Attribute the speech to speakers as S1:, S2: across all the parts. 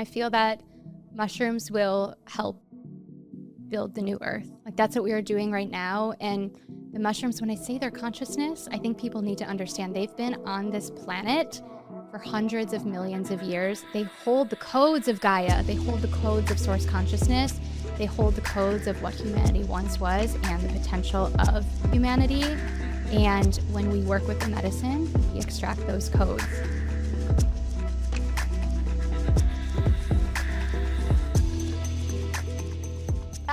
S1: I feel that mushrooms will help build the new earth. Like that's what we are doing right now. And the mushrooms, when I say their consciousness, I think people need to understand they've been on this planet for hundreds of millions of years. They hold the codes of Gaia. They hold the codes of source consciousness. They hold the codes of what humanity once was and the potential of humanity. And when we work with the medicine, we extract those codes.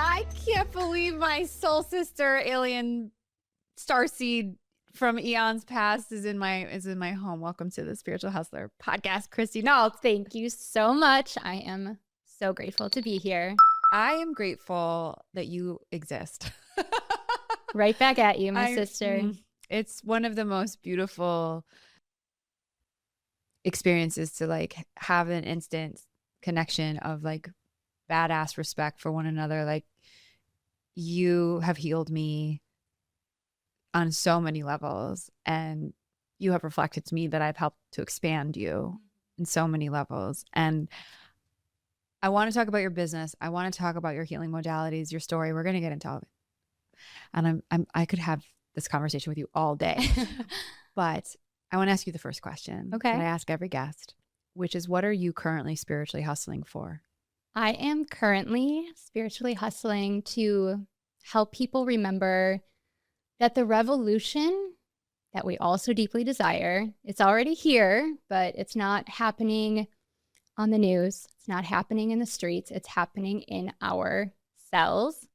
S2: I can't believe my soul sister, alien starseed from eons past is in my home. Welcome to the Spiritual Hustler podcast, Christy Nault.
S1: Thank you so much. I am so grateful to be here.
S2: I am grateful that you exist.
S1: Right back at you, my sister.
S2: It's one of the most beautiful experiences to like have an instant connection of like badass respect for one another. Like you have healed me on so many levels, and you have reflected to me that I've helped to expand you in so many levels. And I want to talk about your business. I want to talk about your healing modalities, your story. We're going to get into all of it. And I could have this conversation with you all day, but I want to ask you the first question.
S1: Okay.
S2: That I ask every guest, which is, what are you currently spiritually hustling for?
S1: I am currently spiritually hustling to help people remember that the revolution that we all so deeply desire, it's already here, but it's not happening on the news. It's not happening in the streets. It's happening in our cells.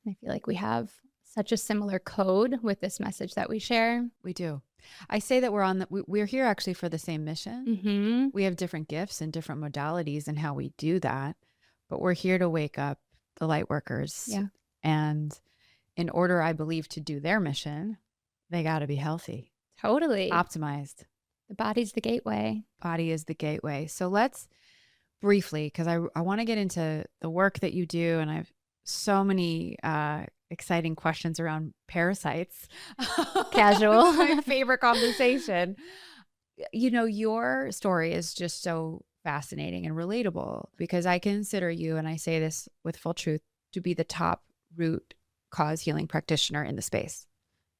S1: I feel like we have such a similar code with this message that we share.
S2: We do. I say that we're here actually for the same mission.
S1: Mm-hmm.
S2: We have different gifts and different modalities in how we do that, but we're here to wake up the light workers.
S1: Yeah.
S2: And in order, I believe, to do their mission, they got to be healthy.
S1: Totally.
S2: Optimized.
S1: The body's the gateway.
S2: Body is the gateway. So let's briefly, because I want to get into the work that you do, and I have so many exciting questions around parasites.
S1: Casual.
S2: My favorite conversation. You know, your story is just so fascinating and relatable, because I consider you, and I say this with full truth, to be the top root cause healing practitioner in the space.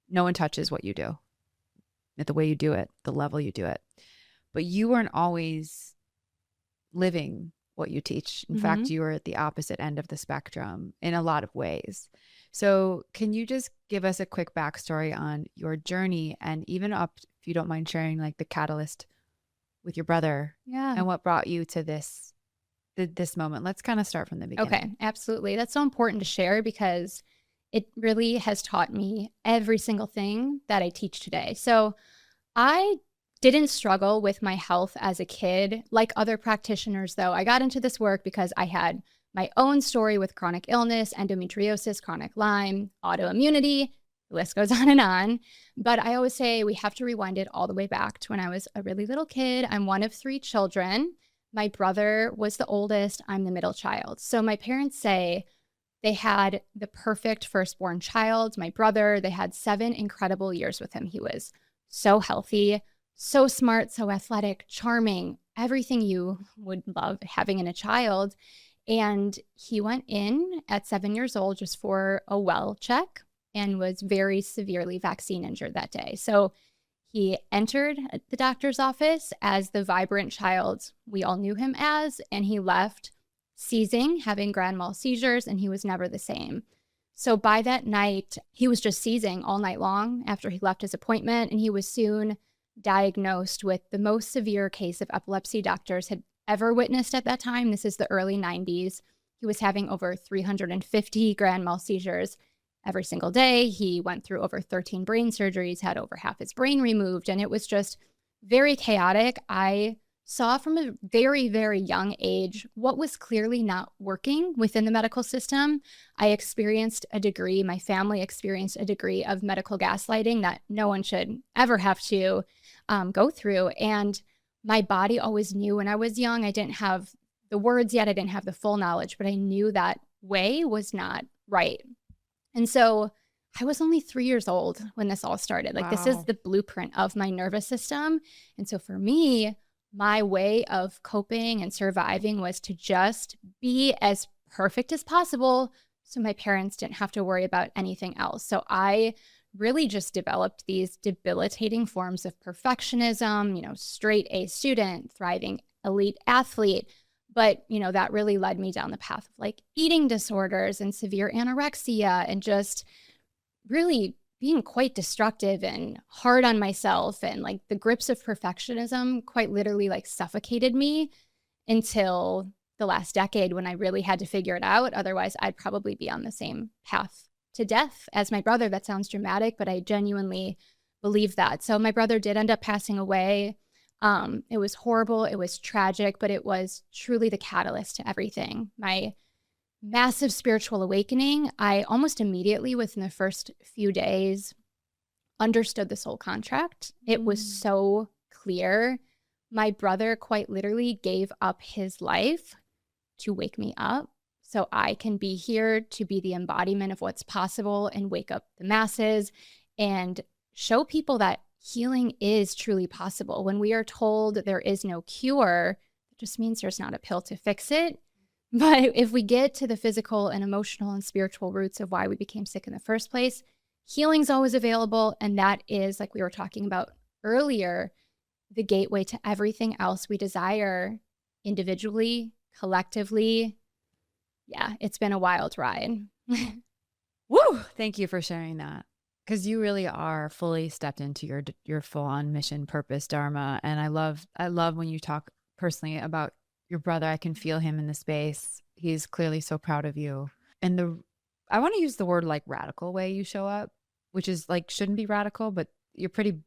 S2: No one touches what you do, at the way you do it, the level you do it. But you weren't always living what you teach. In fact, you were at the opposite end of the spectrum in a lot of ways. So can you just give us a quick backstory on your journey, and even up, if you don't mind sharing, like the catalyst with your brother, and what brought you to this moment? Let's kind of start from the beginning.
S1: Okay, absolutely. That's so important to share, because it really has taught me every single thing that I teach today. So I didn't struggle with my health as a kid like other practitioners, though. I got into this work because I had my own story with chronic illness, endometriosis, chronic Lyme, autoimmunity. The list goes on and on. But I always say we have to rewind it all the way back to when I was a really little kid. I'm one of 3 children. My brother was the oldest. I'm the middle child. So my parents say they had the perfect firstborn child. My brother, they had 7 incredible years with him. He was so healthy, so smart, so athletic, charming, everything you would love having in a child. And he went in at 7 years old just for a well check and was very severely vaccine injured that day. So he entered the doctor's office as the vibrant child we all knew him as, and he left seizing, having grand mal seizures, and he was never the same. So by that night, he was just seizing all night long after he left his appointment, and he was soon diagnosed with the most severe case of epilepsy doctors had ever witnessed at that time. This is the early 90s. He was having over 350 grand mal seizures every single day. He went through over 13 brain surgeries, had over half his brain removed, and it was just very chaotic. I saw from a very, very young age what was clearly not working within the medical system. I experienced a degree, my family experienced a degree of medical gaslighting that no one should ever have to go through. And my body always knew when I was young. I didn't have the words yet, I didn't have the full knowledge, but I knew that way was not right. And so I was only 3 years old when this all started. Like, this is the blueprint of my nervous system. And so for me, my way of coping and surviving was to just be as perfect as possible so my parents didn't have to worry about anything else. So I really just developed these debilitating forms of perfectionism, straight A student, thriving elite athlete. But, that really led me down the path of like eating disorders and severe anorexia and just really being quite destructive and hard on myself. And like the grips of perfectionism quite literally like suffocated me until the last decade when I really had to figure it out. Otherwise, I'd probably be on the same path to death as my brother. That sounds dramatic, but I genuinely believe that. So my brother did end up passing away. It was horrible. It was tragic, but it was truly the catalyst to everything. My massive spiritual awakening, I almost immediately within the first few days understood the soul contract. It was so clear. My brother quite literally gave up his life to wake me up so I can be here to be the embodiment of what's possible and wake up the masses and show people that healing is truly possible. When we are told there is no cure, it just means there's not a pill to fix it. But if we get to the physical and emotional and spiritual roots of why we became sick in the first place, healing's always available. And that is, like we were talking about earlier, the gateway to everything else we desire individually, collectively. Yeah, it's been a wild ride.
S2: Woo! Thank you for sharing that. Because you really are fully stepped into your full-on mission, purpose, dharma. And I love when you talk personally about your brother. I can feel him in the space. He's clearly so proud of you. And I want to use the word like radical way you show up, which is like shouldn't be radical, but you're pretty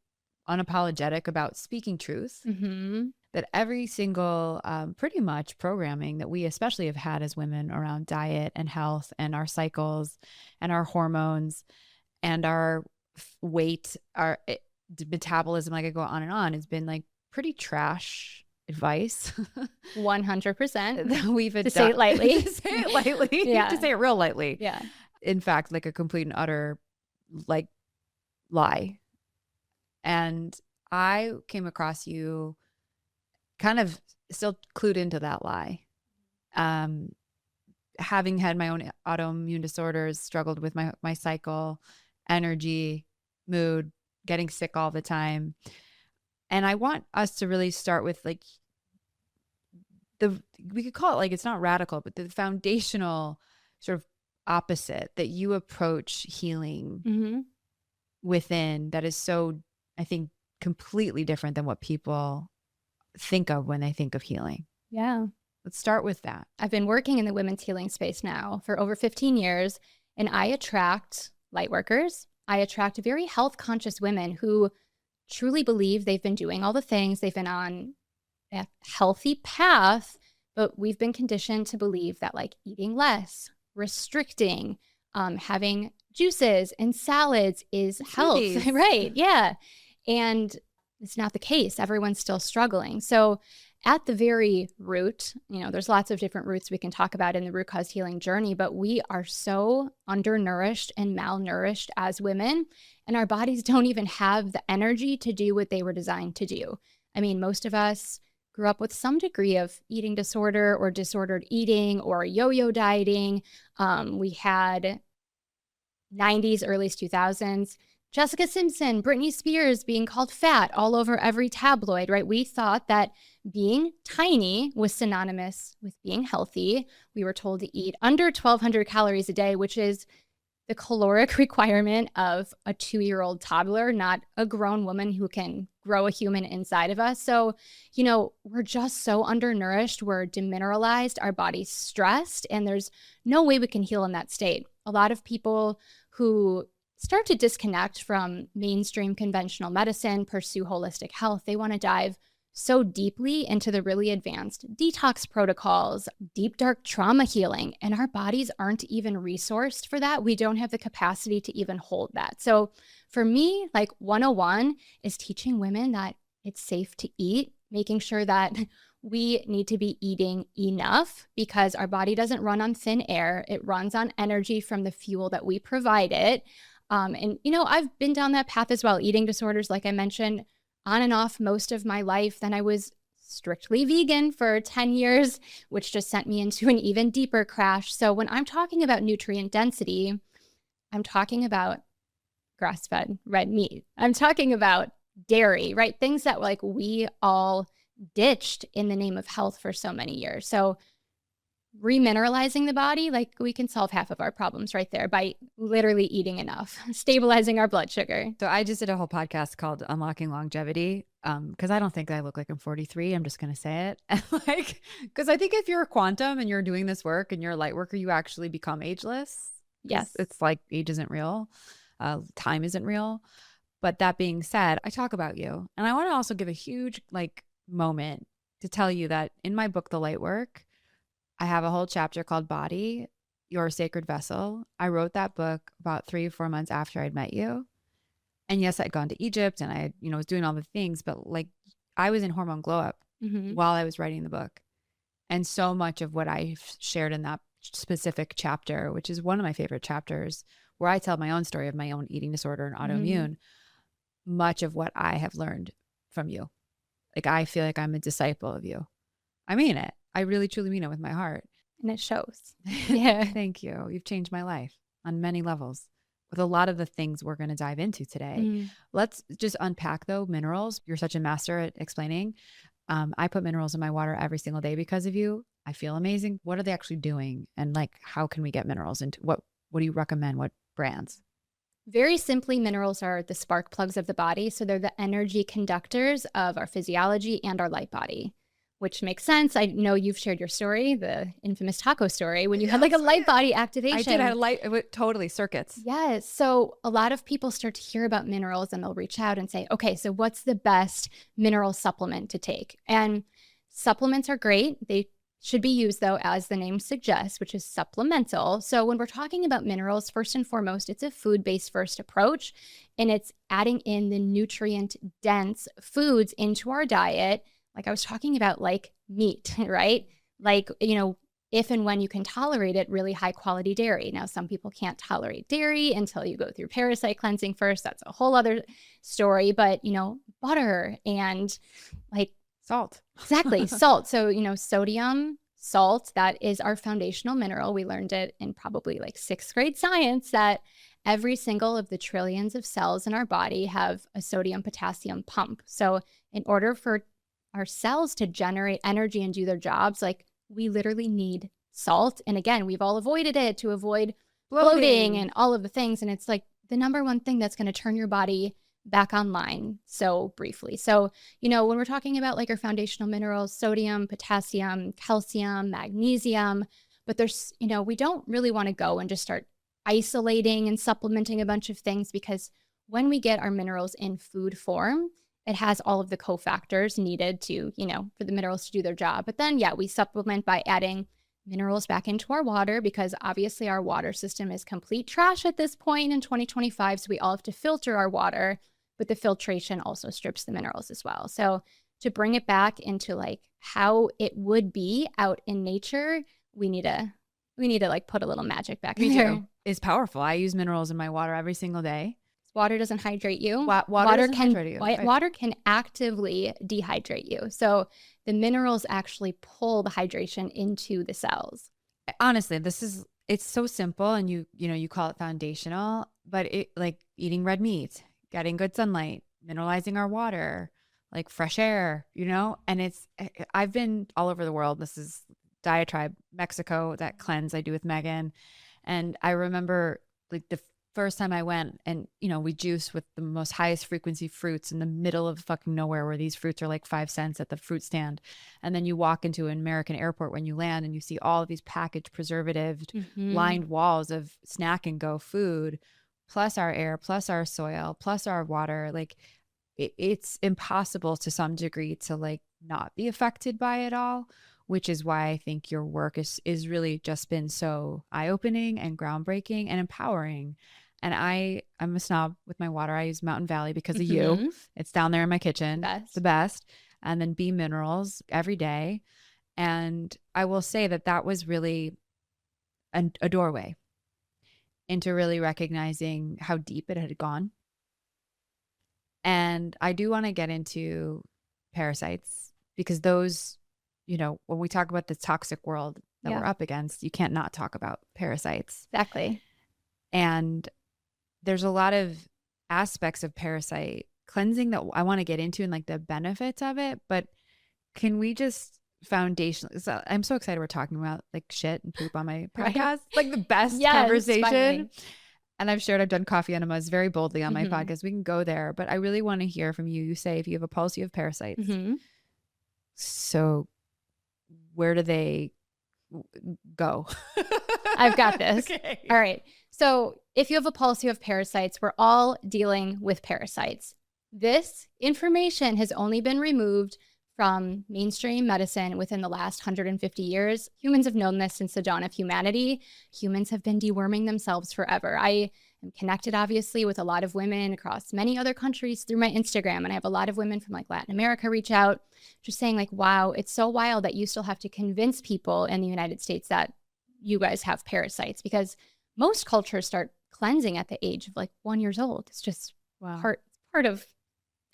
S2: unapologetic about speaking truth.
S1: Mm-hmm.
S2: That every single pretty much programming that we especially have had as women around diet and health and our cycles and our hormones and our weight, our metabolism, like I go on and on, has been like pretty trash advice.
S1: 100%.
S2: That we've
S1: to say it lightly.
S2: To say it lightly.
S1: Yeah.
S2: To say it real lightly.
S1: Yeah.
S2: In fact, like a complete and utter like lie. And I came across you kind of still clued into that lie. Having had my own autoimmune disorders, struggled with my cycle, energy, mood, getting sick all the time. And I want us to really start with like we could call it like, it's not radical, but the foundational sort of opposite that you approach healing within that is so, I think, completely different than what people think of when they think of healing.
S1: Yeah.
S2: Let's start with that.
S1: I've been working in the women's healing space now for over 15 years, and I attract light workers. I attract very health conscious women who truly believe they've been doing all the things. They've been on a healthy path, but we've been conditioned to believe that like eating less, restricting, having juices and salads is health. Right. Yeah. And it's not the case. Everyone's still struggling. So at the very root, there's lots of different roots we can talk about in the root cause healing journey, but we are so undernourished and malnourished as women, and our bodies don't even have the energy to do what they were designed to do. I mean, most of us grew up with some degree of eating disorder or disordered eating or yo-yo dieting. We had 90s, early 2000s, Jessica Simpson, Britney Spears being called fat all over every tabloid, right? We thought that being tiny was synonymous with being healthy. We were told to eat under 1,200 calories a day, which is the caloric requirement of a 2-year-old toddler, not a grown woman who can grow a human inside of us. So, we're just so undernourished, we're demineralized, our body's stressed, and there's no way we can heal in that state. A lot of people who start to disconnect from mainstream conventional medicine, pursue holistic health, they want to dive so deeply into the really advanced detox protocols, deep, dark trauma healing, and our bodies aren't even resourced for that. We don't have the capacity to even hold that. So for me, like 101 is teaching women that it's safe to eat, making sure that we need to be eating enough because our body doesn't run on thin air. It runs on energy from the fuel that we provide it. And I've been down that path as well, eating disorders, like I mentioned, on and off most of my life. Then I was strictly vegan for 10 years, which just sent me into an even deeper crash. So when I'm talking about nutrient density, I'm talking about grass-fed red meat. I'm talking about dairy, right? Things that like we all ditched in the name of health for so many years. So remineralizing the body, like we can solve half of our problems right there by literally eating enough, stabilizing our blood sugar.
S2: So I just did a whole podcast called Unlocking Longevity, because I don't think I look like I'm 43. I'm just going to say it. And like, because I think if you're a quantum and you're doing this work and you're a light worker, you actually become ageless.
S1: Yes.
S2: It's like age isn't real. Time isn't real. But that being said, I talk about you. And I want to also give a huge like moment to tell you that in my book, The Light Work, I have a whole chapter called Body, Your Sacred Vessel. I wrote that book about 3 or 4 months after I'd met you. And yes, I'd gone to Egypt and I, was doing all the things, but like I was in hormone glow up while I was writing the book. And so much of what I shared in that specific chapter, which is one of my favorite chapters, where I tell my own story of my own eating disorder and autoimmune, much of what I have learned from you. Like I feel like I'm a disciple of you. I mean it. I really truly mean it with my heart.
S1: And it shows. Yeah.
S2: Thank you. You've changed my life on many levels with a lot of the things we're going to dive into today. Let's just unpack though minerals. You're such a master at explaining. I put minerals in my water every single day because of you. I feel amazing. What are they actually doing? And like, how can we get minerals into what do you recommend? What brands?
S1: Very simply, minerals are the spark plugs of the body. So they're the energy conductors of our physiology and our light body, which makes sense. I know you've shared your story, the infamous taco story, when you had like a light body activation.
S2: I did. I had a light, totally circuits.
S1: Yes. So a lot of people start to hear about minerals and they'll reach out and say, okay, so what's the best mineral supplement to take? And supplements are great. They should be used though, as the name suggests, which is supplemental. So when we're talking about minerals, first and foremost, it's a food-based first approach, and it's adding in the nutrient-dense foods into our diet. Like I was talking about, like meat, right? Like, if and when you can tolerate it, really high quality dairy. Now, some people can't tolerate dairy until you go through parasite cleansing first. That's a whole other story. But, butter and like
S2: salt.
S1: Exactly. Salt. So, sodium, salt, that is our foundational mineral. We learned it in probably like 6th grade science that every single of the trillions of cells in our body have a sodium potassium pump. So in order for our cells to generate energy and do their jobs, like we literally need salt. And again, we've all avoided it to avoid bloating and all of the things. And it's like the number one thing that's going to turn your body back online so briefly. So, when we're talking about like our foundational minerals, sodium, potassium, calcium, magnesium, but there's, we don't really want to go and just start isolating and supplementing a bunch of things, because when we get our minerals in food form, it has all of the cofactors needed to, for the minerals to do their job. But then, we supplement by adding minerals back into our water, because obviously our water system is complete trash at this point in 2025. So we all have to filter our water, but the filtration also strips the minerals as well. So to bring it back into like how it would be out in nature, we need to like put a little magic back in there.
S2: It's powerful. I use minerals in my water every single day.
S1: Water doesn't hydrate you.
S2: Water can hydrate you.
S1: Water can actively dehydrate you. So the minerals actually pull the hydration into the cells.
S2: Honestly, it's so simple, and you call it foundational, but it like eating red meat, getting good sunlight, mineralizing our water, like fresh air, and I've been all over the world. This is Diatribe, Mexico, that cleanse I do with Megan. And I remember like the first time I went, and we juice with the most highest frequency fruits in the middle of fucking nowhere, where these fruits are like 5 cents at the fruit stand. And then you walk into an American airport when you land, and you see all of these packaged, preservative lined walls of snack and go food, plus our air, plus our soil, plus our water. Like it's impossible to some degree to like not be affected by it all, which is why I think your work is really just been so eye-opening and groundbreaking and empowering. And I'm a snob with my water. I use Mountain Valley because of you. It's down there in my kitchen. It's the best. And then B Minerals every day. And I will say that was really a doorway into really recognizing how deep it had gone. And I do want to get into parasites because those, when we talk about the toxic world that we're up against, you can't not talk about parasites.
S1: Exactly.
S2: And there's a lot of aspects of parasite cleansing that I want to get into and like the benefits of it. But can we just foundational? So I'm so excited we're talking about like shit and poop on my podcast.
S1: Right.
S2: Like the best conversation. Finally. And I've shared I've done coffee enemas very boldly on my podcast. We can go there. But I really want to hear from you. You say if you have a pulse, you have parasites. So where do they go?
S1: I've got this. Okay. All right. So if you have a pulse, you have parasites. We're all dealing with parasites. This information has only been removed from mainstream medicine within the last 150 years. Humans have known this since the dawn of humanity. Humans have been deworming themselves forever. I am connected, obviously, with a lot of women across many other countries through my Instagram. And I have a lot of women from like Latin America reach out, just saying like, wow, it's so wild that you still have to convince people in the United States that you guys have parasites, because most cultures start cleansing at the age of like 1 year old. It's just part of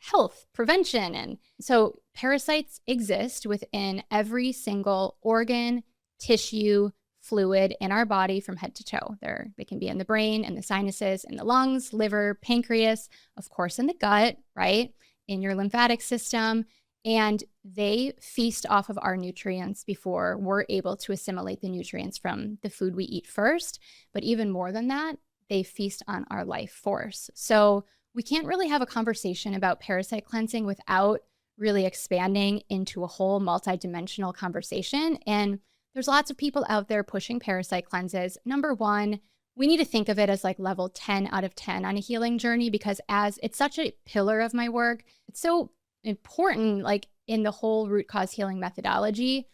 S1: health prevention. And so parasites exist within every single organ, tissue, fluid in our body from head to toe. They can be in the brain, in the sinuses, in the lungs, liver, pancreas, of course, in the gut, right? In your lymphatic system. And they feast off of our nutrients before we're able to assimilate the nutrients from the food we eat first. But even more than that, they feast on our life force. So we can't really have a conversation about parasite cleansing without really expanding into a whole multidimensional conversation. And there's lots of people out there pushing parasite cleanses. Number one, we need to think of it as like level 10 out of 10 on a healing journey, because as it's such a pillar of my work, it's so important like in the whole root cause healing methodology,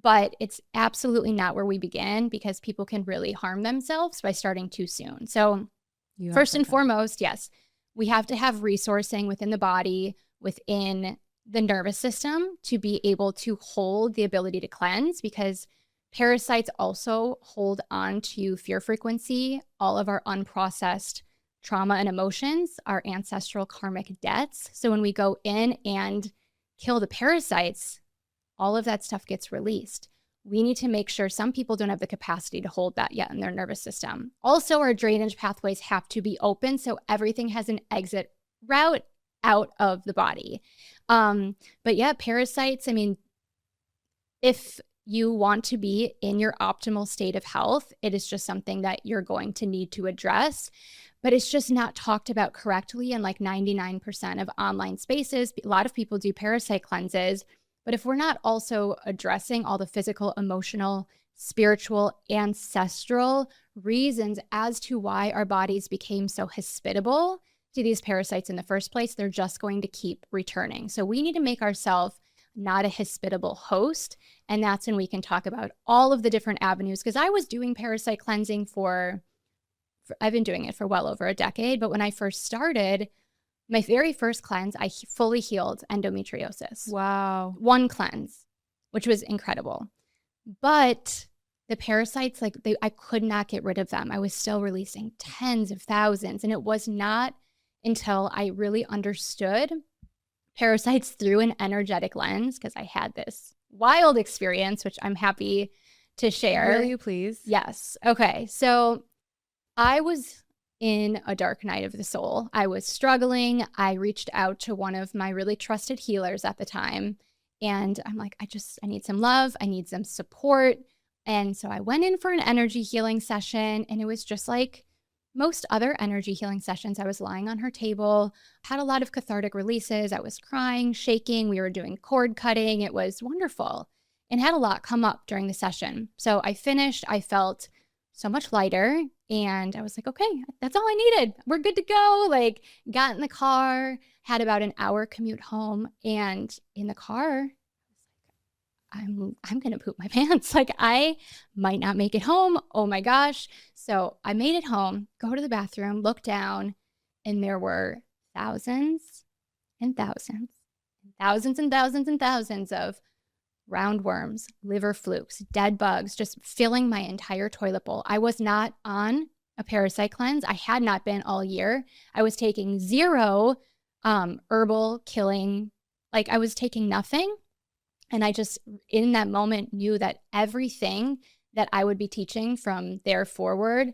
S1: but it's absolutely not where we begin, because people can really harm themselves by starting too soon. So first and foremost, yes, we have to have resourcing within the body, within the nervous system, to be able to hold the ability to cleanse, because parasites also hold on to fear frequency, all of our unprocessed trauma and emotions, our ancestral karmic debts. So when we go in and kill the parasites, all of that stuff gets released. We need to make sure some people don't have the capacity to hold that yet in their nervous system. Also, our drainage pathways have to be open so everything has an exit route out of the body. But yeah, parasites, I mean, if you want to be in your optimal state of health, it is just something that you're going to need to address. But it's just not talked about correctly in like 99% of online spaces. A lot of people do parasite cleanses. But if we're not also addressing all the physical, emotional, spiritual, ancestral reasons as to why our bodies became so hospitable to these parasites in the first place, they're just going to keep returning. So we need to make ourselves not a hospitable host. And that's when we can talk about all of the different avenues. Because I was doing parasite cleansing I've been doing it for well over a decade. But when I first started, my very first cleanse, I fully healed endometriosis.
S2: Wow.
S1: One cleanse, which was incredible. But the parasites, I could not get rid of them. I was still releasing tens of thousands. And it was not until I really understood parasites through an energetic lens, because I had this wild experience, which I'm happy to share.
S2: Will you please?
S1: Yes. Okay. So I was in a dark night of the soul. I was struggling. I reached out to one of my really trusted healers at the time. And I'm like, I need some love. I need some support. And so I went in for an energy healing session, and it was just like most other energy healing sessions. I was lying on her table, had a lot of cathartic releases. I was crying, shaking. We were doing cord cutting. It was wonderful, and had a lot come up during the session. So I finished. I felt so much lighter, and I was like, okay, that's all I needed. We're good to go. Like, got in the car, had about an hour commute home, and in the car, I'm going to poop my pants. Like, I might not make it home. Oh my gosh. So I made it home, go to the bathroom, look down, and there were thousands and thousands and thousands and thousands and thousands of roundworms, liver flukes, dead bugs, just filling my entire toilet bowl. I was not on a parasite cleanse. I had not been all year. I was taking zero herbal killing. Like, I was taking nothing. And I just, in that moment, knew that everything that I would be teaching from there forward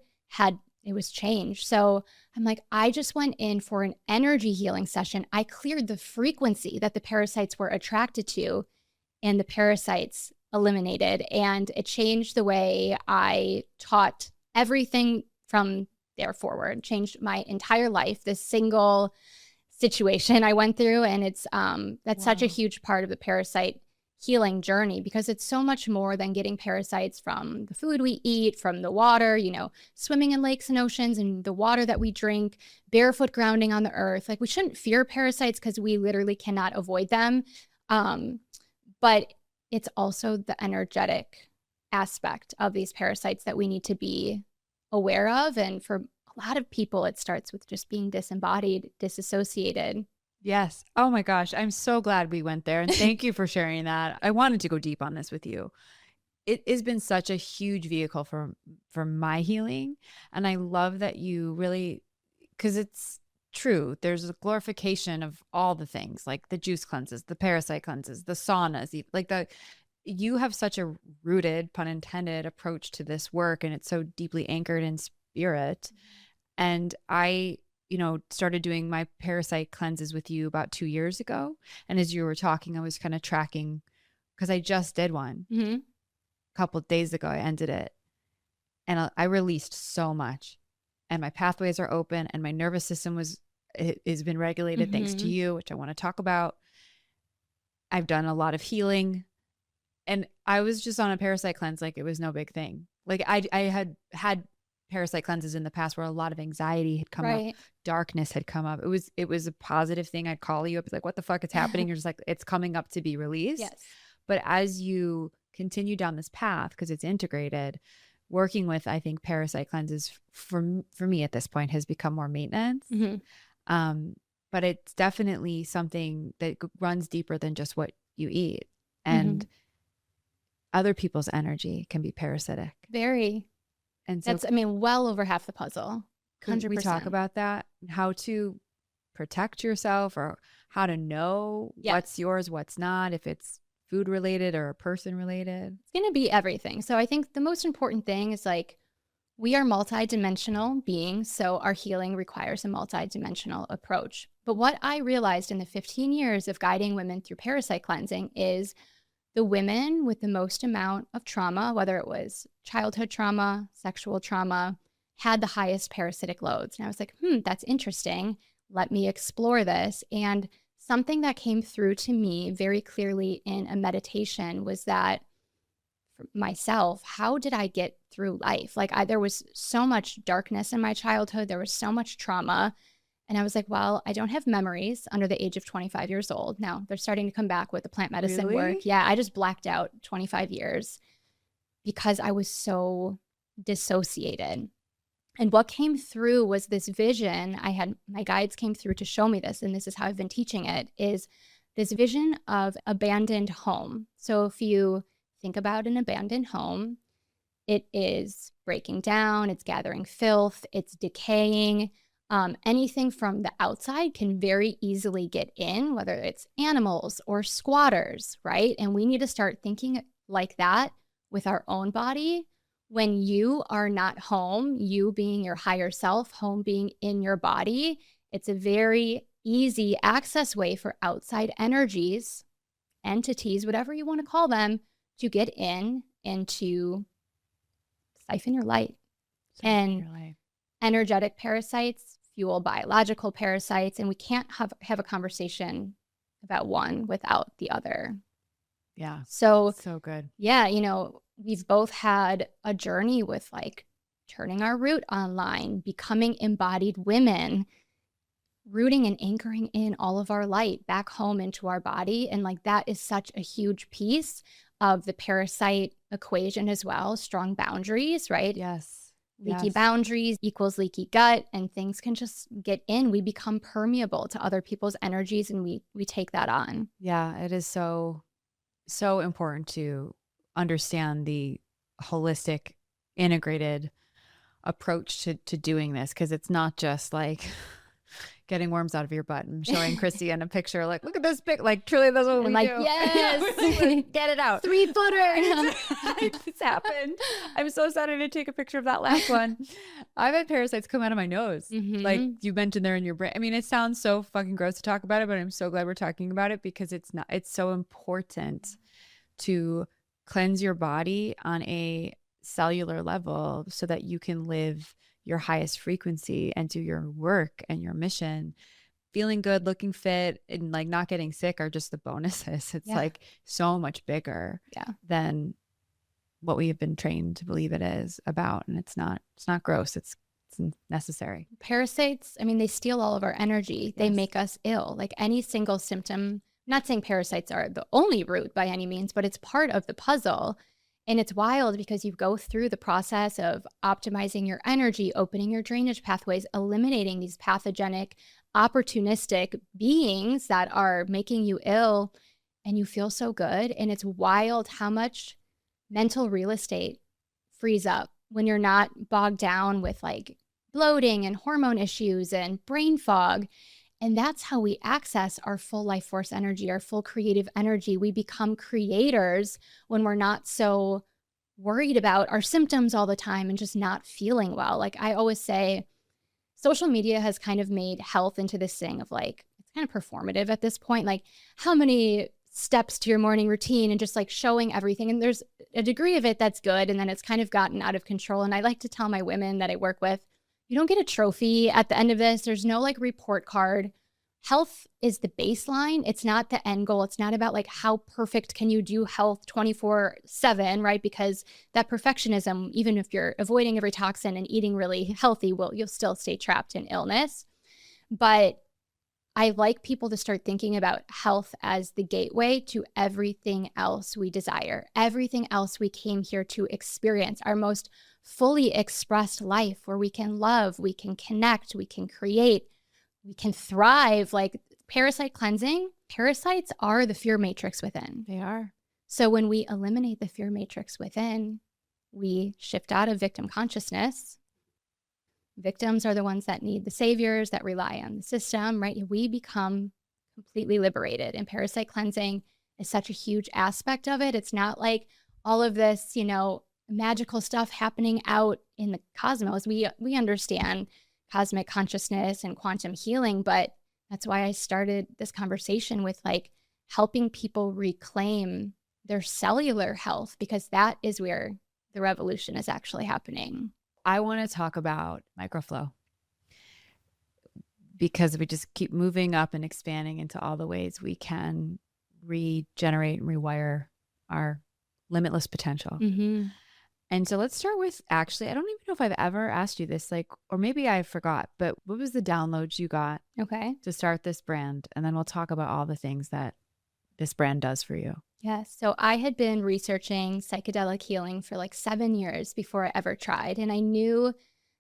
S1: it was changed. So I'm like, I just went in for an energy healing session. I cleared the frequency that the parasites were attracted to, and the parasites eliminated. And it changed the way I taught everything from there forward, changed my entire life, this single situation I went through. And it's that's such a huge part of the parasite healing journey, because it's so much more than getting parasites from the food we eat, from the water, swimming in lakes and oceans and the water that we drink, barefoot grounding on the earth. Like, we shouldn't fear parasites because we literally cannot avoid them. But it's also the energetic aspect of these parasites that we need to be aware of. And for a lot of people, it starts with just being disembodied, disassociated.
S2: Yes. Oh my gosh. I'm so glad we went there. And thank you for sharing that. I wanted to go deep on this with you. It has been such a huge vehicle for my healing. And I love that you really, because it's true. There's a glorification of all the things, like the juice cleanses, the parasite cleanses, the saunas, you have such a rooted, pun intended, approach to this work. And it's so deeply anchored in spirit. And I started doing my parasite cleanses with you about 2 years ago. And as you were talking, I was kind of tracking, because I just did one a couple of days ago. I ended it, and I released so much, and my pathways are open, and my nervous system has been regulated thanks to you, which I want to talk about. I've done a lot of healing, and I was just on a parasite cleanse like it was no big thing. Like, I had parasite cleanses in the past where a lot of anxiety had come up, darkness had come up. It was a positive thing. I'd call you up, it's like, what the fuck is happening? You're just like, it's coming up to be released.
S1: Yes.
S2: But as you continue down this path, because it's integrated, working with, I think, parasite cleanses for me at this point has become more maintenance. But it's definitely something that runs deeper than just what you eat. And other people's energy can be parasitic.
S1: Very. And so that's, well over half the puzzle. 100%.
S2: Could we talk about that? How to protect yourself, or how to know what's yours, what's not, if it's food related or person related?
S1: It's going to be everything. So I think the most important thing is, like, we are multidimensional beings, so our healing requires a multidimensional approach. But what I realized in the 15 years of guiding women through parasite cleansing is the women with the most amount of trauma, whether it was childhood trauma, sexual trauma, had the highest parasitic loads. And I was like, that's interesting. Let me explore this. And something that came through to me very clearly in a meditation was that, for myself, how did I get through life? Like, there was so much darkness in my childhood. There was so much trauma. And I was like, well, I don't have memories under the age of 25 years old. Now they're starting to come back with the plant medicine work. Yeah, I just blacked out 25 years because I was so dissociated. And what came through was this vision. My guides came through to show me this, and this is how I've been teaching it, is this vision of abandoned home. So if you think about an abandoned home, it is breaking down, it's gathering filth, it's decaying. Anything from the outside can very easily get in, whether it's animals or squatters, right? And we need to start thinking like that with our own body. When you are not home, you being your higher self, home being in your body, it's a very easy access way for outside energies, entities, whatever you want to call them, to get in and to siphon your light. Energetic parasites fuel biological parasites, and we can't have a conversation about one without the other.
S2: Yeah.
S1: So
S2: good.
S1: Yeah, we've both had a journey with, like, turning our root online, becoming embodied women, rooting and anchoring in all of our light back home into our body. And, like, that is such a huge piece of the parasite equation as well. Strong boundaries, right?
S2: Yes.
S1: Leaky boundaries equals leaky gut, and things can just get in. We become permeable to other people's energies, and we take that on.
S2: Yeah, it is so important to understand the holistic, integrated approach to doing this, because it's not just like getting worms out of your butt and showing Christy in a picture like, look at this pic. Like, truly, that's what we
S1: like,
S2: do.
S1: yes,
S2: Get it out.
S1: 3-footer.
S2: It's happened. I'm so sad I didn't take a picture of that last one. I've had parasites come out of my nose. Like you mentioned, they're in your brain. I mean, it sounds so fucking gross to talk about it, but I'm so glad we're talking about it because it's so important to cleanse your body on a cellular level so that you can live your highest frequency and do your work and your mission. Feeling good, looking fit, and like not getting sick are just the bonuses. It's like so much bigger than what we have been trained to believe it is about. And it's not gross. It's necessary.
S1: Parasites, I mean, they steal all of our energy. They make us ill. Like any single symptom, I'm not saying parasites are the only root by any means, but it's part of the puzzle. And it's wild because you go through the process of optimizing your energy, opening your drainage pathways, eliminating these pathogenic, opportunistic beings that are making you ill, and you feel so good. And it's wild how much mental real estate frees up when you're not bogged down with like bloating and hormone issues and brain fog. And that's how we access our full life force energy, our full creative energy. We become creators when we're not so worried about our symptoms all the time and just not feeling well. Like I always say, social media has kind of made health into this thing of like, it's kind of performative at this point. Like how many steps to your morning routine and just like showing everything. And there's a degree of it that's good. And then it's kind of gotten out of control. And I like to tell my women that I work with, you don't get a trophy at the end of this. There's no like report card. Health is the baseline. It's not the end goal. It's not about like how perfect can you do health 24/7, right? Because that perfectionism, even if you're avoiding every toxin and eating really healthy, you'll still stay trapped in illness. But I like people to start thinking about health as the gateway to everything else we desire, everything else we came here to experience, our most fully expressed life where we can love, we can connect, we can create, we can thrive. Like parasite cleansing, parasites are the fear matrix within.
S2: They are.
S1: So when we eliminate the fear matrix within, we shift out of victim consciousness. Victims are the ones that need the saviors, that rely on the system, right? We become completely liberated. And parasite cleansing is such a huge aspect of it. It's not like all of this, magical stuff happening out in the cosmos. We understand cosmic consciousness and quantum healing, but that's why I started this conversation with like helping people reclaim their cellular health, because that is where the revolution is actually happening.
S2: I want to talk about MicroFlow because we just keep moving up and expanding into all the ways we can regenerate and rewire our limitless potential. And so let's start with, actually, I don't even know if I've ever asked you this, like, or maybe I forgot, but what was the downloads you got to start this brand? And then we'll talk about all the things that this brand does for you.
S1: Yes. So I had been researching psychedelic healing for like 7 years before I ever tried. And I knew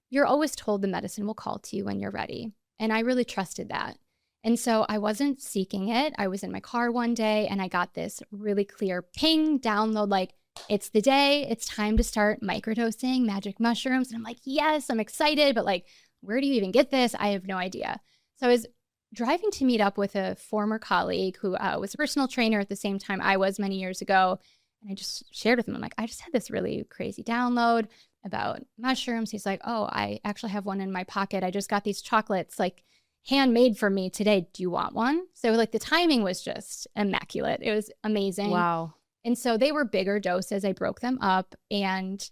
S1: you're always told the medicine will call to you when you're ready. And I really trusted that. And so I wasn't seeking it. I was in my car one day and I got this really clear ping download, like, it's the day, it's time to start microdosing magic mushrooms. And I'm like, yes, I'm excited, but like, where do you even get this? I have no idea. So I was driving to meet up with a former colleague who was a personal trainer at the same time I was many years ago. And I just shared with him, I'm like, I just had this really crazy download about mushrooms. He's like, oh, I actually have one in my pocket. I just got these chocolates like handmade for me today. Do you want one? So like the timing was just immaculate. It was amazing.
S2: Wow.
S1: And so they were bigger doses. I broke them up and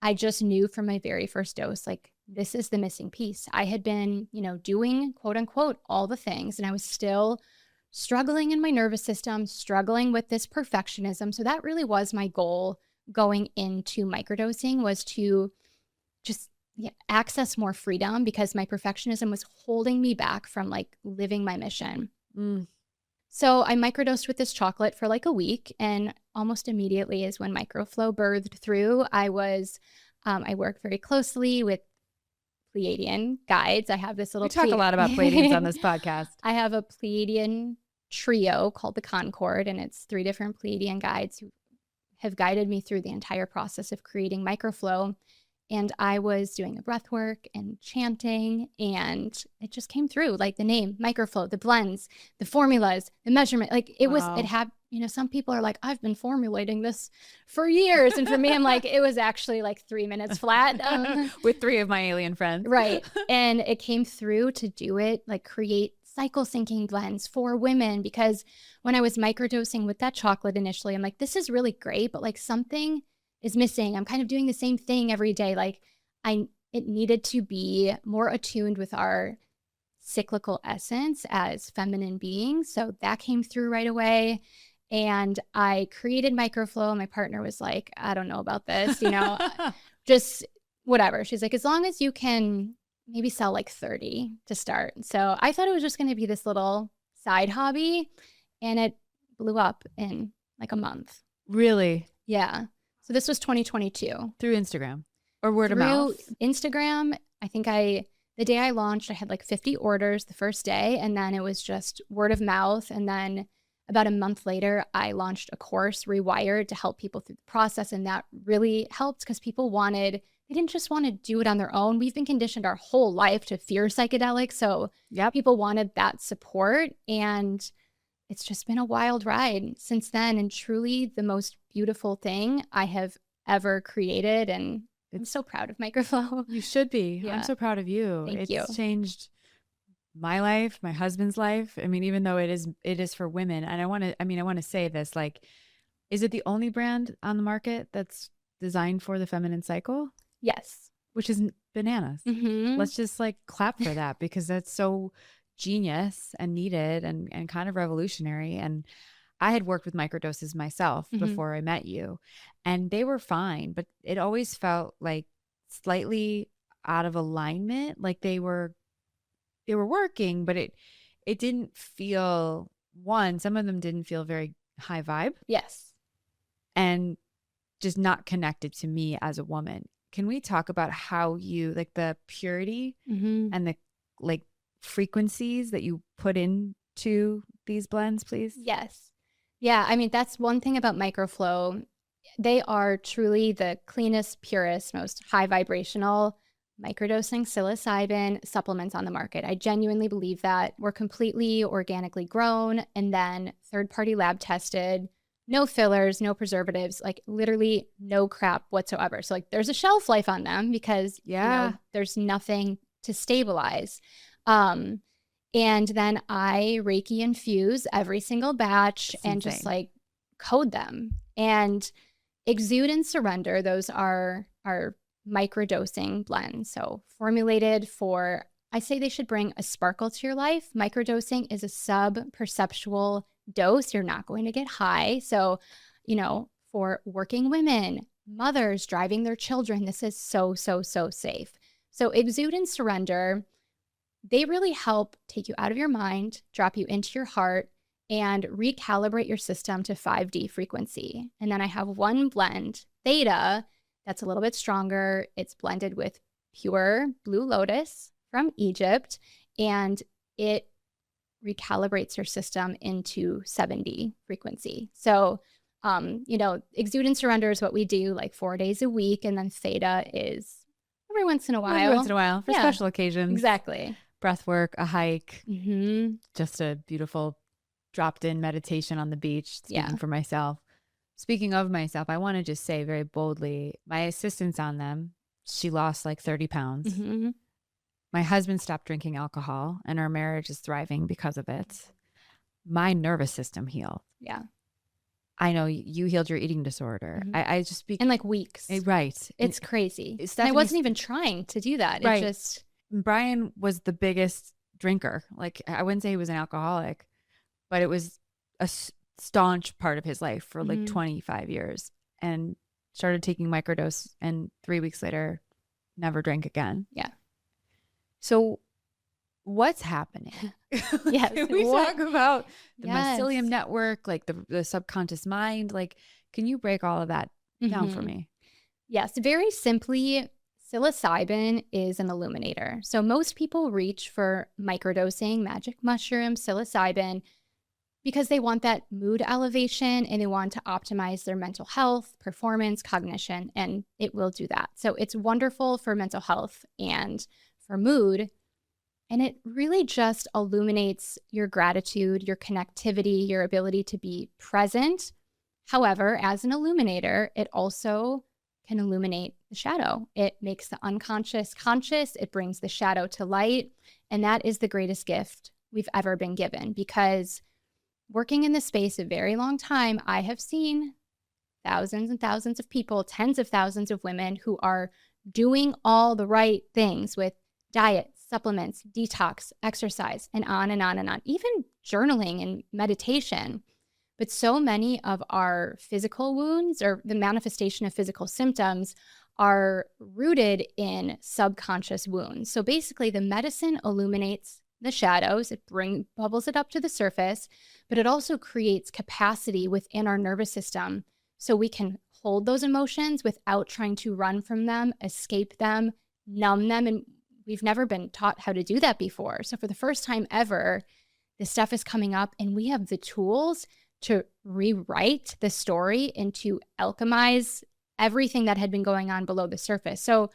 S1: I just knew from my very first dose, like, this is the missing piece. I had been, doing quote unquote all the things, and I was still struggling in my nervous system, struggling with this perfectionism. So that really was my goal going into microdosing, was to just access more freedom, because my perfectionism was holding me back from like living my mission. So I microdosed with this chocolate for like a week, and almost immediately is when MicroFlow birthed through. I work very closely with Pleiadian guides. I have this little—
S2: We talk a lot about Pleiadians on this podcast.
S1: I have a Pleiadian trio called the Concord, and it's 3 different Pleiadian guides who have guided me through the entire process of creating MicroFlow. And I was doing the breath work and chanting, and it just came through, like the name, MicroFlow, the blends, the formulas, the measurement. Like it was, it had, you know, some people are like, I've been formulating this for years. And for me, I'm like, it was actually like 3 minutes flat.
S2: With 3 of my alien friends.
S1: Right. And it came through to do it, like create cycle syncing blends for women. Because when I was microdosing with that chocolate initially, I'm like, this is really great, but like something is missing. I'm kind of doing the same thing every day. Like it needed to be more attuned with our cyclical essence as feminine beings. So that came through right away. And I created MicroFlow. My partner was like, I don't know about this, you know, just whatever. She's like, as long as you can maybe sell like 30 to start. So I thought it was just going to be this little side hobby, and it blew up in like a month.
S2: Really?
S1: Yeah. So this was 2022.
S2: Through Instagram or word of mouth?
S1: Instagram. I think the day I launched, I had like 50 orders the first day, and then it was just word of mouth. And then about a month later, I launched a course, Rewired, to help people through the process. And that really helped because people they didn't just want to do it on their own. We've been conditioned our whole life to fear psychedelics. So people wanted that support. And it's just been a wild ride since then, and truly the most beautiful thing I have ever created. And I'm so proud of MicroFlow.
S2: You should be. Yeah. I'm so proud of you.
S1: Thank you.
S2: It's changed my life, my husband's life. I mean, even though it is for women. And I want to say this, like, is it the only brand on the market that's designed for the feminine cycle?
S1: Yes.
S2: Which is bananas.
S1: Mm-hmm.
S2: Let's just like clap for that, because that's so genius and needed and kind of revolutionary. And I had worked with microdoses myself before I met you, and they were fine, but it always felt like slightly out of alignment. Like they were working, but it didn't feel, some of them didn't feel very high vibe.
S1: Yes.
S2: And just not connected to me as a woman. Can we talk about how you, like, the purity and the like frequencies that you put into these blends, please?
S1: Yes. Yeah. I mean, that's one thing about MicroFlow. They are truly the cleanest, purest, most high vibrational microdosing psilocybin supplements on the market. I genuinely believe that. We're completely organically grown and then third-party lab tested. No fillers, no preservatives, like literally no crap whatsoever. So like there's a shelf life on them because you know, there's nothing to stabilize. And then I Reiki infuse every single batch. That's and insane. Just like code them. And Exude and Surrender, those are our microdosing blends. So formulated for, I say they should bring a sparkle to your life. Microdosing is a sub-perceptual dose. You're not going to get high. So, you know, for working women, mothers driving their children, this is so, so, so safe. So Exude and Surrender, they really help take you out of your mind, drop you into your heart, and recalibrate your system to 5D frequency. And then I have one blend, Theta, that's a little bit stronger. It's blended with pure blue lotus from Egypt, and it recalibrates your system into 7D frequency. So, you know, Exude and Surrender is what we do like 4 days a week. And then Theta is every once in a while.
S2: Every once in a while for special occasions.
S1: Exactly.
S2: Breath work, a hike, just a beautiful dropped in meditation on the beach, speaking for myself. Speaking of myself, I want to just say very boldly, my assistance on them, she lost like 30 pounds. My husband stopped drinking alcohol and our marriage is thriving because of it. My nervous system healed.
S1: Yeah.
S2: I know you healed your eating disorder. I just speak
S1: in like weeks.
S2: Right.
S1: It's crazy. And I wasn't even trying to do that.
S2: Right.
S1: It just.
S2: Brian was the biggest drinker. Like, I wouldn't say he was an alcoholic, but it was a staunch part of his life for like 25 years, and started taking microdose, and 3 weeks later, never drank again.
S1: Yeah.
S2: So what's happening?
S1: Yes.
S2: Can we talk about the mycelium network, like the subconscious mind? Like, can you break all of that down for me?
S1: Yes. Very simply, psilocybin is an illuminator. So most people reach for microdosing, magic mushroom, psilocybin, because they want that mood elevation and they want to optimize their mental health, performance, cognition, and it will do that. So it's wonderful for mental health and for mood. And it really just illuminates your gratitude, your connectivity, your ability to be present. However, as an illuminator, it also can illuminate the shadow. It makes the unconscious conscious. It brings the shadow to light. And that is the greatest gift we've ever been given, because working in this space a very long time, I have seen thousands and thousands of people, tens of thousands of women who are doing all the right things with diet, supplements, detox, exercise, and on and on and on, even journaling and meditation. But so many of our physical wounds or the manifestation of physical symptoms are rooted in subconscious wounds. So basically, the medicine illuminates the shadows, it bubbles it up to the surface, but it also creates capacity within our nervous system so we can hold those emotions without trying to run from them, escape them, numb them. And we've never been taught how to do that before. So for the first time ever, this stuff is coming up and we have the tools to rewrite the story and to alchemize everything that had been going on below the surface. So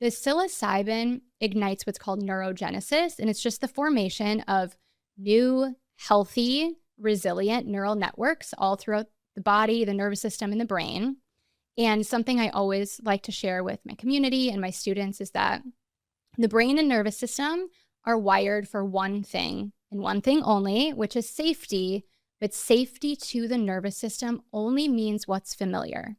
S1: the psilocybin ignites what's called neurogenesis, and it's just the formation of new, healthy, resilient neural networks all throughout the body, the nervous system, and the brain. And something I always like to share with my community and my students is that the brain and nervous system are wired for one thing and one thing only, which is safety. But safety to the nervous system only means what's familiar.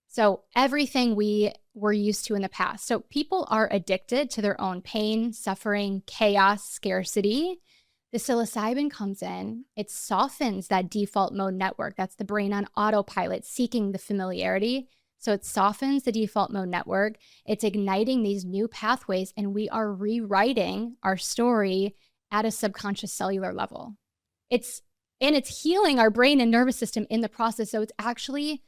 S1: So everything we were used to in the past. So people are addicted to their own pain, suffering, chaos, scarcity. The psilocybin comes in, it softens that default mode network. That's the brain on autopilot, seeking the familiarity. So it softens the default mode network. It's igniting these new pathways, and we are rewriting our story at a subconscious cellular level. It's healing our brain and nervous system in the process. So it's actually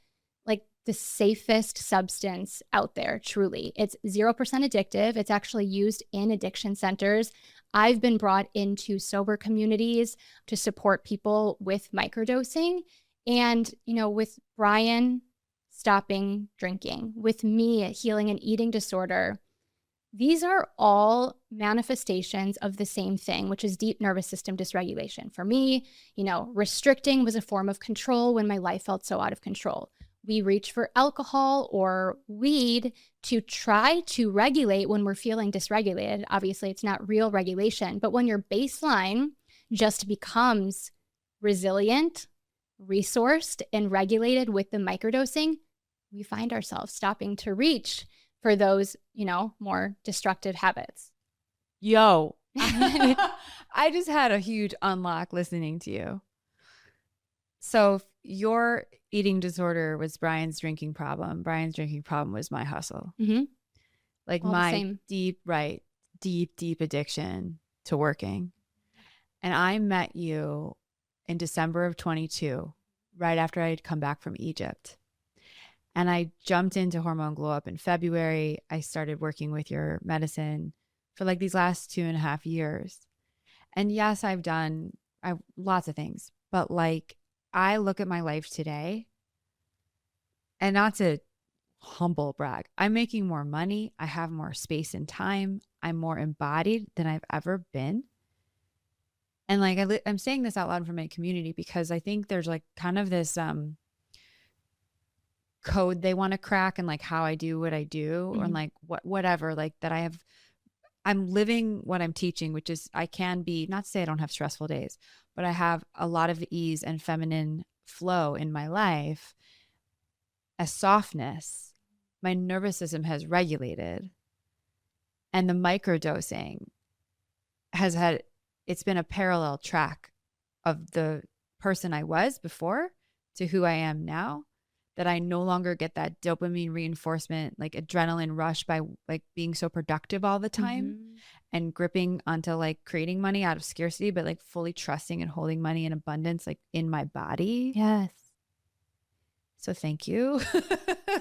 S1: like the safest substance out there, truly. It's 0% addictive. It's actually used in addiction centers. I've been brought into sober communities to support people with microdosing. And, with Brian stopping drinking, with me healing an eating disorder, these are all manifestations of the same thing, which is deep nervous system dysregulation. For me, restricting was a form of control when my life felt so out of control. We reach for alcohol or weed to try to regulate when we're feeling dysregulated. Obviously, it's not real regulation, but when your baseline just becomes resilient, resourced, and regulated with the microdosing, we find ourselves stopping to reach for those, more destructive habits.
S2: Yo, I just had a huge unlock listening to you. So your eating disorder was Brian's drinking problem. Brian's drinking problem was my hustle.
S1: Mm-hmm.
S2: Like
S1: all
S2: my deep addiction to working. And I met you in December of 22, right after I had come back from Egypt. And I jumped into Hormone Glow Up in February. I started working with your medicine for like these last 2.5 years. And yes, I've lots of things, but like I look at my life today, and not to humble brag, I'm making more money. I have more space and time. I'm more embodied than I've ever been. And like I'm saying this out loud for my community because I think there's like kind of this code they want to crack and like how I do what I do, or like whatever, like that I'm living what I'm teaching, which is I can be, not to say I don't have stressful days, but I have a lot of ease and feminine flow in my life, a softness. My nervous system has regulated, and the microdosing it's been a parallel track of the person I was before to who I am now, that I no longer get that dopamine reinforcement, like adrenaline rush by like being so productive all the time and gripping onto like creating money out of scarcity, but like fully trusting and holding money in abundance, like in my body.
S1: Yes.
S2: So thank you.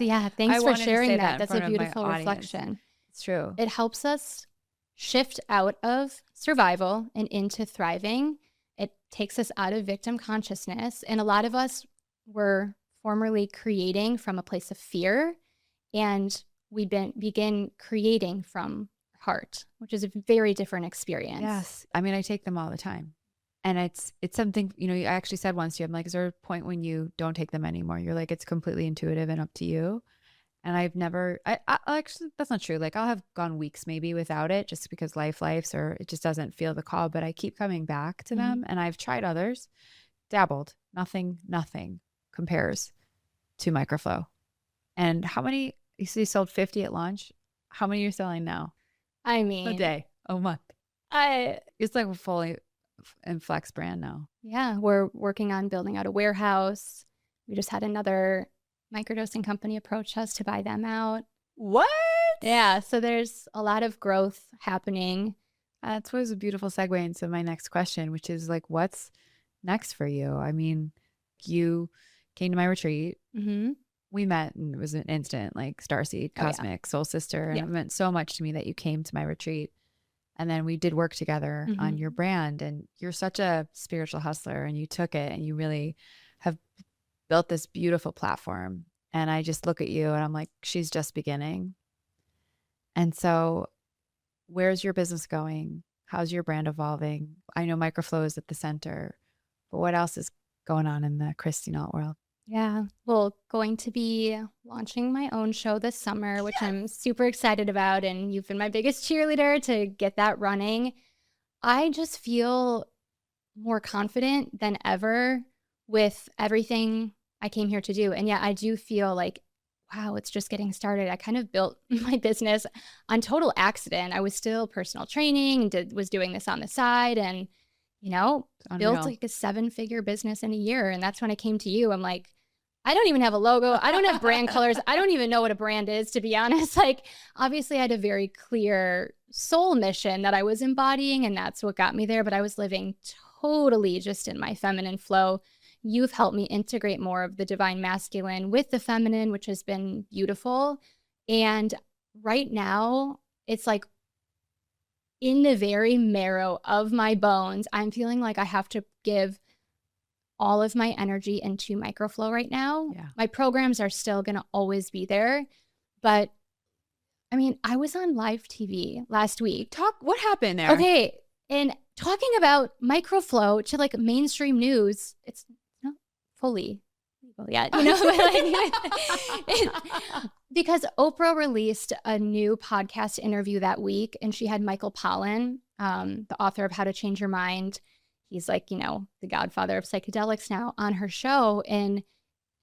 S1: Yeah. Thanks for sharing that. That's a beautiful reflection.
S2: It's true.
S1: It helps us shift out of survival and into thriving. It takes us out of victim consciousness. And a lot of us were formerly creating from a place of fear, and we begin creating from heart, which is a very different experience.
S2: Yes. I mean, I take them all the time. And it's something, you know, I actually said once to you, I'm like, is there a point when you don't take them anymore? You're like, it's completely intuitive and up to you. And I've never, I actually, that's not true. Like I'll have gone weeks maybe without it just because life's or it just doesn't feel the call, but I keep coming back to them, and I've tried others, dabbled, nothing compares to MicroFlow. And how many, you sold 50 at launch. How many are you selling now?
S1: I mean,
S2: A day, a month. It's like a fully in flex brand now.
S1: Yeah. We're working on building out a warehouse. We just had another microdosing company approach us to buy them out.
S2: What?
S1: Yeah. So there's a lot of growth happening.
S2: That's was a beautiful segue into my next question, which is like, what's next for you? I mean, you came to my retreat. We met and it was an instant, like starseed, cosmic, soul sister. And it meant so much to me that you came to my retreat. And then we did work together on your brand, and you're such a spiritual hustler, and you took it and you really have built this beautiful platform. And I just look at you and I'm like, she's just beginning. And so where's your business going? How's your brand evolving? I know MicroFlow is at the center, but what else is going on in the Christy Nault world?
S1: Yeah. Well, going to be launching my own show this summer, which I'm super excited about. And you've been my biggest cheerleader to get that running. I just feel more confident than ever with everything I came here to do. And yeah, I do feel like, wow, it's just getting started. I kind of built my business on total accident. I was still personal training and was doing this on the side, and you know, built like a 7-figure business in a year. And that's when I came to you. I'm like, I don't even have a logo. I don't have brand colors. I don't even know what a brand is, to be honest. Like, obviously I had a very clear soul mission that I was embodying, and that's what got me there. But I was living totally just in my feminine flow. You've helped me integrate more of the divine masculine with the feminine, which has been beautiful. And right now it's like, in the very marrow of my bones, I'm feeling like I have to give all of my energy into MicroFlow right now.
S2: Yeah.
S1: My programs are still going to always be there. But I mean, I was on live TV last week.
S2: What happened there?
S1: Okay. And talking about MicroFlow to like mainstream news, it's not fully legal yet, you know, because Oprah released a new podcast interview that week, and she had Michael Pollan, the author of How to Change Your Mind. He's like, you know, the godfather of psychedelics now, on her show. And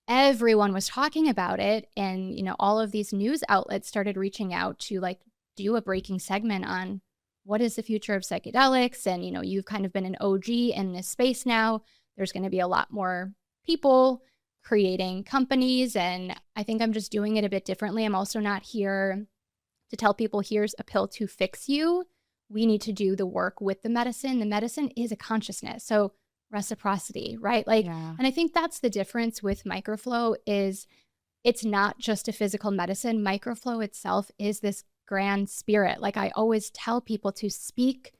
S1: everyone was talking about it. And, you know, all of these news outlets started reaching out to like do a breaking segment on what is the future of psychedelics. And, you know, you've kind of been an OG in this space now. There's going to be a lot more people creating companies. And I think I'm just doing it a bit differently. I'm also not here to tell people here's a pill to fix you. We need to do the work with the medicine. The medicine is a consciousness. So reciprocity, right? Like, and I think that's the difference with MicroFlow is it's not just a physical medicine. MicroFlow itself is this grand spirit. Like I always tell people to speak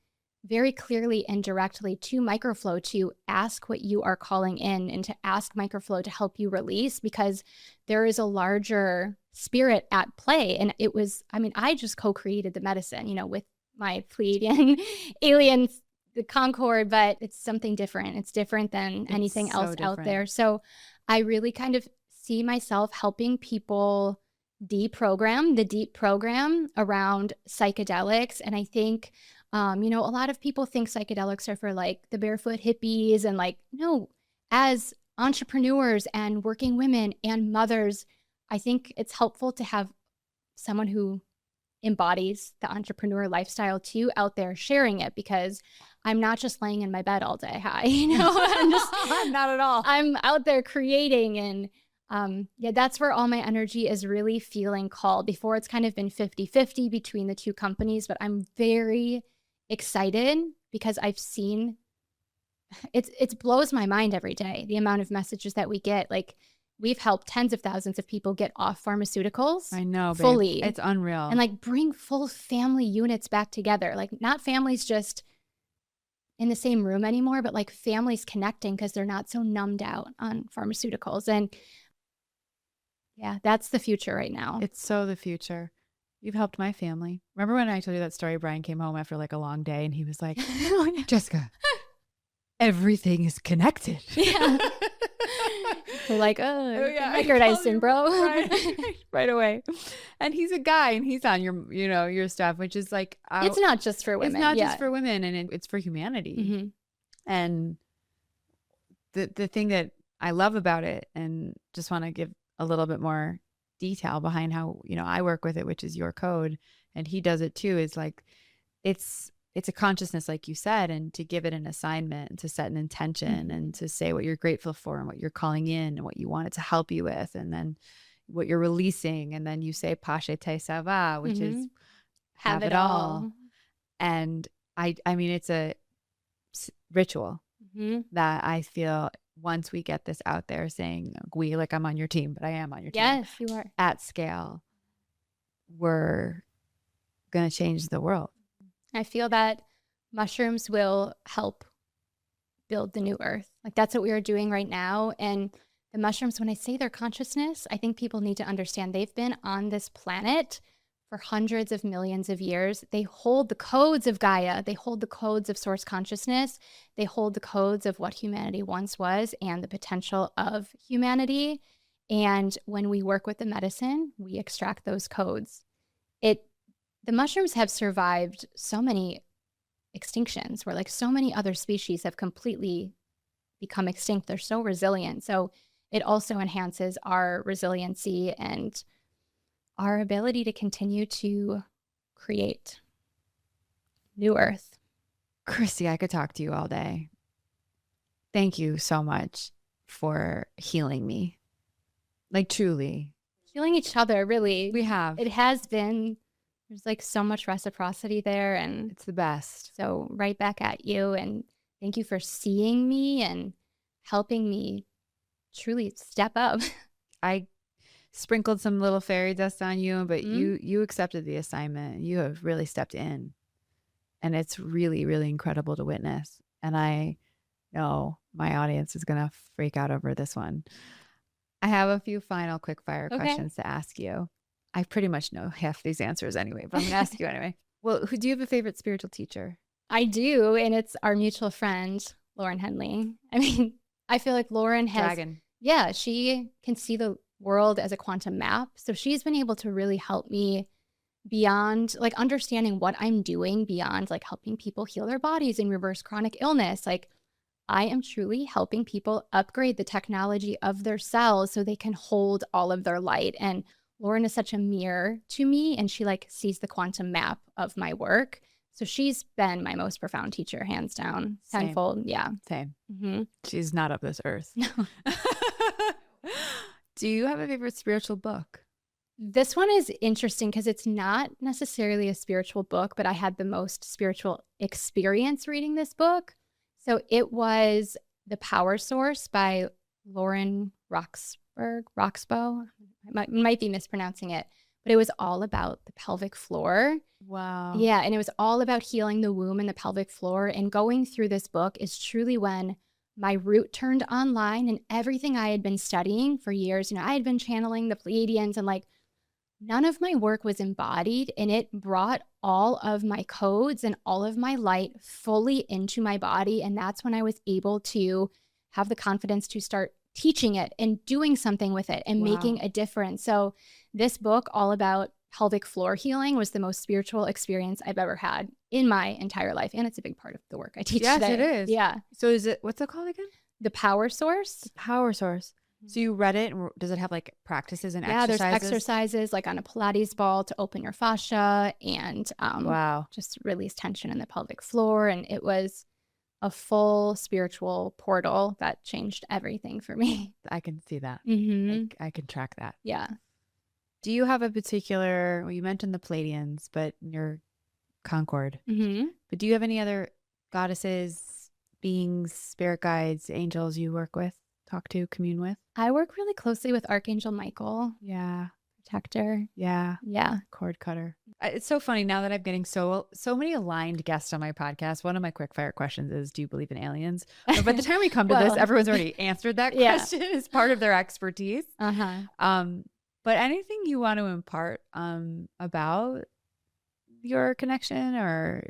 S1: very clearly and directly to MicroFlow, to ask what you are calling in and to ask MicroFlow to help you release, because there is a larger spirit at play. And it was, I mean, I just co-created the medicine, you know, with my Pleiadian aliens, the Concord, but it's something different. It's different than anything else out there. So I really kind of see myself helping people deprogram the deep program around psychedelics. And I think, you know, a lot of people think psychedelics are for like the barefoot hippies, and like, no, as entrepreneurs and working women and mothers, I think it's helpful to have someone who embodies the entrepreneur lifestyle too out there sharing it, because I'm not just laying in my bed all day high, you know.
S2: I'm not at all.
S1: I'm out there creating, and yeah, that's where all my energy is really feeling called. Before, it's kind of been 50-50 between the two companies, but I'm very excited because I've seen it blows my mind every day, the amount of messages that we get. Like, we've helped tens of thousands of people get off pharmaceuticals.
S2: I know, babe.
S1: Fully.
S2: It's unreal.
S1: And like bring full family units back together. Like, not families just in the same room anymore, but like families connecting because they're not so numbed out on pharmaceuticals. And yeah, that's the future right now.
S2: It's so the future. You've helped my family. Remember when I told you that story? Brian came home after like a long day and he was like, Jessica, everything is connected.
S1: Yeah. We're like, microdosing, bro.
S2: Right away. And he's a guy and he's on your stuff, which is like,
S1: it's not just for women.
S2: It's not just for women, and it's for humanity.
S1: Mm-hmm.
S2: And the thing that I love about it, and just want to give a little bit more detail behind how, I work with it, which is your code, and he does it too, is like, it's a consciousness, like you said, and to give it an assignment and to set an intention and to say what you're grateful for and what you're calling in and what you want it to help you with, and then what you're releasing. And then you say Pache Te Sava, which is have it all. And I mean, it's a ritual that I feel once we get this out there saying like I'm on your team, but I am on your team.
S1: Yes, you are.
S2: At scale, we're going to change the world.
S1: I feel that mushrooms will help build the new earth. Like that's what we are doing right now. And the mushrooms, when I say their consciousness, I think people need to understand they've been on this planet for hundreds of millions of years. They hold the codes of Gaia. They hold the codes of source consciousness. They hold the codes of what humanity once was and the potential of humanity. And when we work with the medicine, we extract those codes. The mushrooms have survived so many extinctions where like so many other species have completely become extinct. They're so resilient. So it also enhances our resiliency and our ability to continue to create new earth.
S2: Christy, I could talk to you all day. Thank you so much for healing me. Like truly.
S1: Healing each other, really.
S2: We have.
S1: It has been. There's like so much reciprocity there, and
S2: it's the best.
S1: So right back at you, and thank you for seeing me and helping me truly step up.
S2: I sprinkled some little fairy dust on you, but you accepted the assignment. You have really stepped in, and it's really, really incredible to witness. And I know my audience is going to freak out over this one. I have a few final quick fire questions to ask you. I pretty much know half these answers anyway, but I'm going to ask you anyway. Well, do you have a favorite spiritual teacher?
S1: I do, and it's our mutual friend, Lauren Henley. I mean, I feel like Lauren has, she can see the world as a quantum map. So she's been able to really help me beyond like understanding what I'm doing beyond like helping people heal their bodies and reverse chronic illness. Like I am truly helping people upgrade the technology of their cells so they can hold all of their light. And Lauren is such a mirror to me, and she like sees the quantum map of my work. So she's been my most profound teacher, hands down.
S2: Same.
S1: Tenfold. Yeah.
S2: Same. She's not of this earth.
S1: No.
S2: Do you have a favorite spiritual book?
S1: This one is interesting because it's not necessarily a spiritual book, but I had the most spiritual experience reading this book. So it was The Power Source by Lauren Roxbow. I might be mispronouncing it, but it was all about the pelvic floor.
S2: Wow.
S1: Yeah, and it was all about healing the womb and the pelvic floor. And going through this book is truly when my root turned online, and everything I had been studying for years, I had been channeling the Pleiadians, and like none of my work was embodied, and it brought all of my codes and all of my light fully into my body. And that's when I was able to have the confidence to start teaching it and doing something with it and making a difference. So this book, all about pelvic floor healing, was the most spiritual experience I've ever had in my entire life. And it's a big part of the work I teach today.
S2: Yes, it is.
S1: Yeah.
S2: So what's it called again?
S1: The Power Source.
S2: The Power Source. So you read it, and does it have like practices and exercises?
S1: Yeah, there's exercises like on a Pilates ball to open your fascia and just release tension in the pelvic floor. And it was a full spiritual portal that changed everything for me.
S2: I can see that. I can track that.
S1: Yeah.
S2: Do you have a particular, well, you mentioned the Pleiadians, but your Concord. But do you have any other goddesses, beings, spirit guides, angels you work with, talk to, commune with?
S1: I work really closely with Archangel Michael.
S2: Yeah.
S1: protector.
S2: Yeah.
S1: Yeah.
S2: Cord cutter. It's so funny now that I'm getting so many aligned guests on my podcast. One of my quick fire questions is, do you believe in aliens? But by the time we come to this, everyone's already answered that question as part of their expertise. But anything you want to impart about your connection or,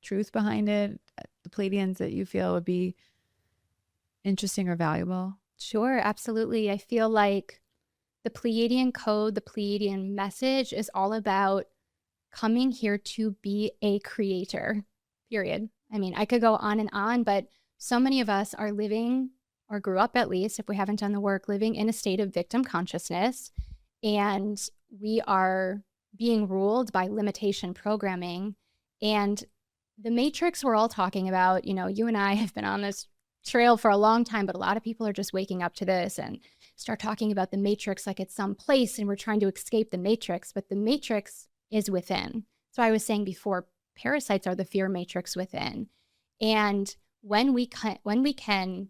S2: truth behind it, the Pleiadians that you feel would be interesting or valuable?
S1: Sure, absolutely. I feel like the Pleiadian code, the Pleiadian message is all about coming here to be a creator, period. I mean, I could go on, but so many of us are living, or grew up at least, if we haven't done the work, living in a state of victim consciousness. And we are being ruled by limitation programming. And the matrix we're all talking about, you and I have been on this trail for a long time, but a lot of people are just waking up to this and start talking about the matrix like it's some place and we're trying to escape the matrix, but the matrix is within. So I was saying before, parasites are the fear matrix within. And when we can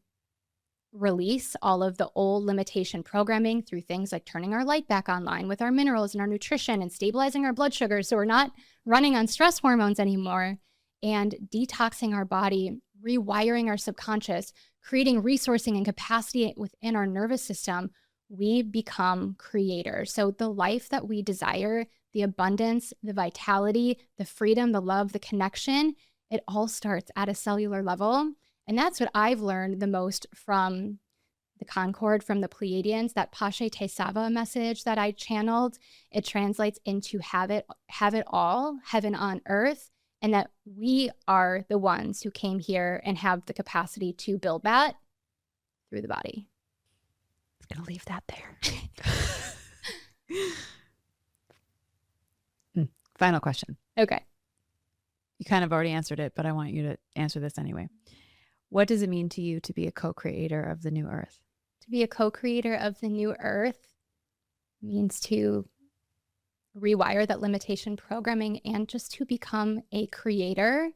S1: release all of the old limitation programming through things like turning our light back online with our minerals and our nutrition and stabilizing our blood sugar so we're not running on stress hormones anymore, and detoxing our body, rewiring our subconscious, creating resourcing and capacity within our nervous system, we become creators. So the life that we desire, the abundance, the vitality, the freedom, the love, the connection, it all starts at a cellular level. And that's what I've learned the most from the Concord, from the Pleiadians, that Pache Te Sava message that I channeled. It translates into have it all, heaven on earth. And that we are the ones who came here and have the capacity to build that through the body.
S2: I'm going to leave that there. Final question.
S1: Okay.
S2: You kind of already answered it, but I want you to answer this anyway. What does it mean to you to be a co-creator of the new earth?
S1: To be a co-creator of the new earth means to rewire that limitation programming and just to become a creator.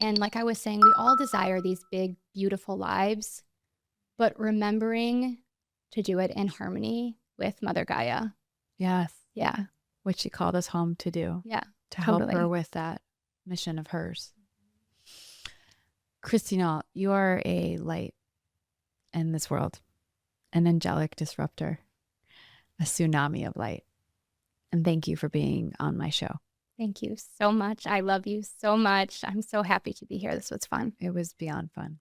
S1: And like I was saying, we all desire these big, beautiful lives, but remembering to do it in harmony with Mother Gaia.
S2: Yes.
S1: Yeah.
S2: Which she called us home to do.
S1: Yeah.
S2: To help her with that mission of hers. Christy Nault, you are a light in this world, an angelic disruptor, a tsunami of light. And thank you for being on my show.
S1: Thank you so much. I love you so much. I'm so happy to be here. This was fun.
S2: It was beyond fun.